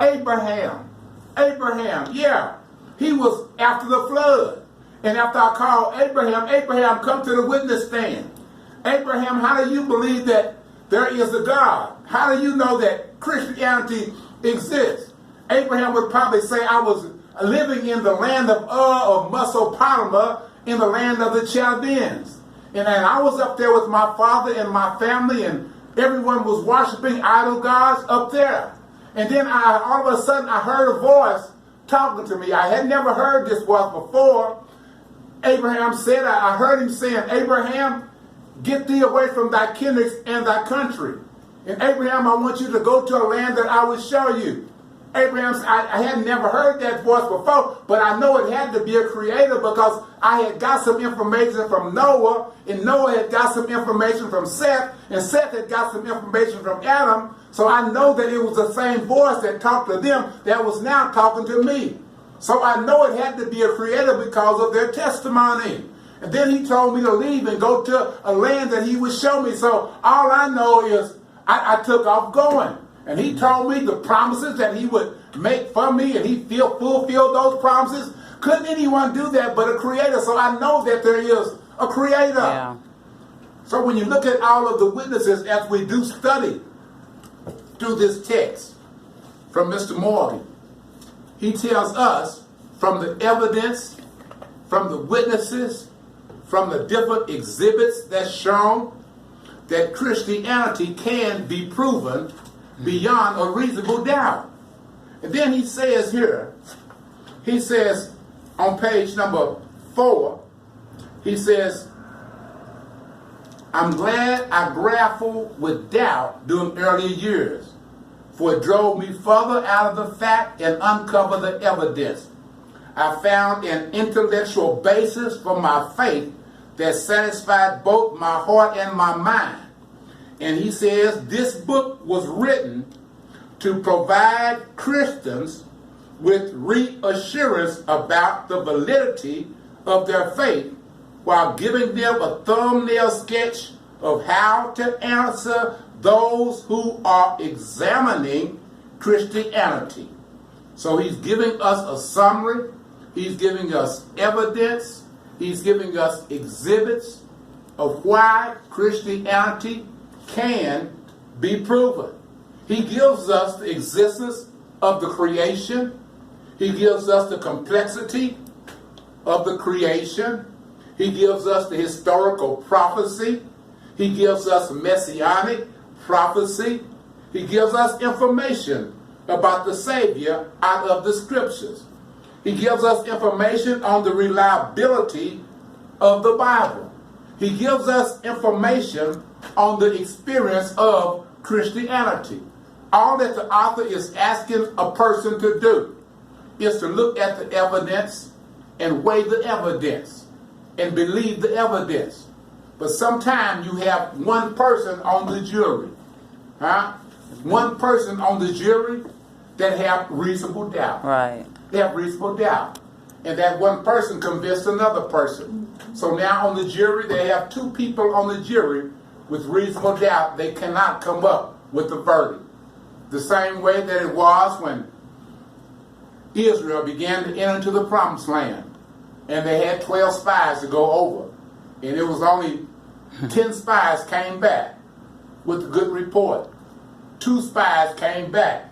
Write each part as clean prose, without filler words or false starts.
Abraham, yeah. He was after the flood. And after I called Abraham, come to the witness stand. Abraham, how do you believe that there is a God? How do you know that Christianity exists? Abraham would probably say, I was living in the land of Mesopotamia, in the land of the Chaldeans. And I was up there with my father and my family, and everyone was worshiping idol gods up there. And then all of a sudden I heard a voice talking to me. I had never heard this voice before. Abraham said, I heard him saying, Abraham, get thee away from thy kindred and thy country. And Abraham, I want you to go to a land that I will show you. Abraham said, I had never heard that voice before, but I know it had to be a creator because I had got some information from Noah, and Noah had got some information from Seth, and Seth had got some information from Adam. So I know that it was the same voice that talked to them that was now talking to me. So I know it had to be a creator because of their testimony. And then he told me to leave and go to a land that he would show me. So all I know is I took off going. And he told me the promises that he would make for me, and he fulfilled those promises. Couldn't anyone do that but a creator? So I know that there is a creator. Yeah. So when you look at all of the witnesses as we do study through this text from Mr. Morgan, he tells us from the evidence, from the witnesses, from the different exhibits that's shown, that Christianity can be proven beyond a reasonable doubt. And then he says here, he says on page number 4, he says, I'm glad I grappled with doubt during earlier years, for it drove me further out of the fact and uncovered the evidence. I found an intellectual basis for my faith that satisfied both my heart and my mind. And he says this book was written to provide Christians with reassurance about the validity of their faith, while giving them a thumbnail sketch of how to answer those who are examining Christianity. So he's giving us a summary, he's giving us evidence, he's giving us exhibits of why Christianity can be proven. He gives us the existence of the creation. He gives us the complexity of the creation. He gives us the historical prophecy. He gives us messianic prophecy. He gives us information about the Savior out of the scriptures. He gives us information on the reliability of the Bible. He gives us information on the experience of Christianity. All that the author is asking a person to do is to look at the evidence and weigh the evidence and believe the evidence. But sometimes you have one person on the jury, one person on the jury that have reasonable doubt. Right. They have reasonable doubt. And that one person convinced another person. So now on the jury, they have two people on the jury with reasonable doubt. They cannot come up with a verdict. The same way that it was when Israel began to enter into the promised land. And they had 12 spies to go over. And it was only 10 spies came back with a good report. 2 spies came back.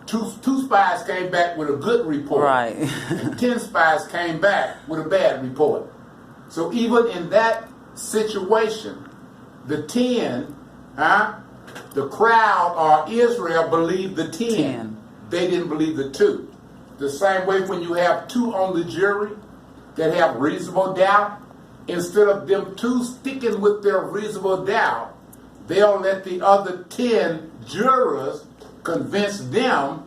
Two spies came back with a good report. Right. And 10 spies came back with a bad report. So even in that situation, the 10, the crowd or Israel believed the 10. They didn't believe the 2. The same way when you have 2 on the jury that have reasonable doubt, instead of them 2 sticking with their reasonable doubt, they'll let the other 10 jurors convince them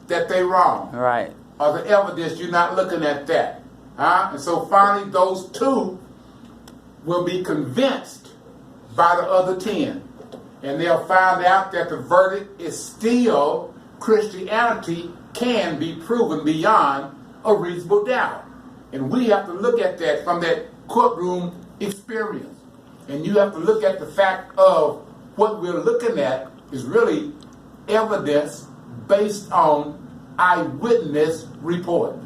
that they're wrong. Right. Or the evidence, you're not looking at that. And so finally those 2 will be convinced by the other 10. And they'll find out that the verdict is still Christianity can be proven beyond a reasonable doubt. And we have to look at that from that courtroom experience. And you have to look at the fact of what we're looking at is really evidence based on eyewitness report.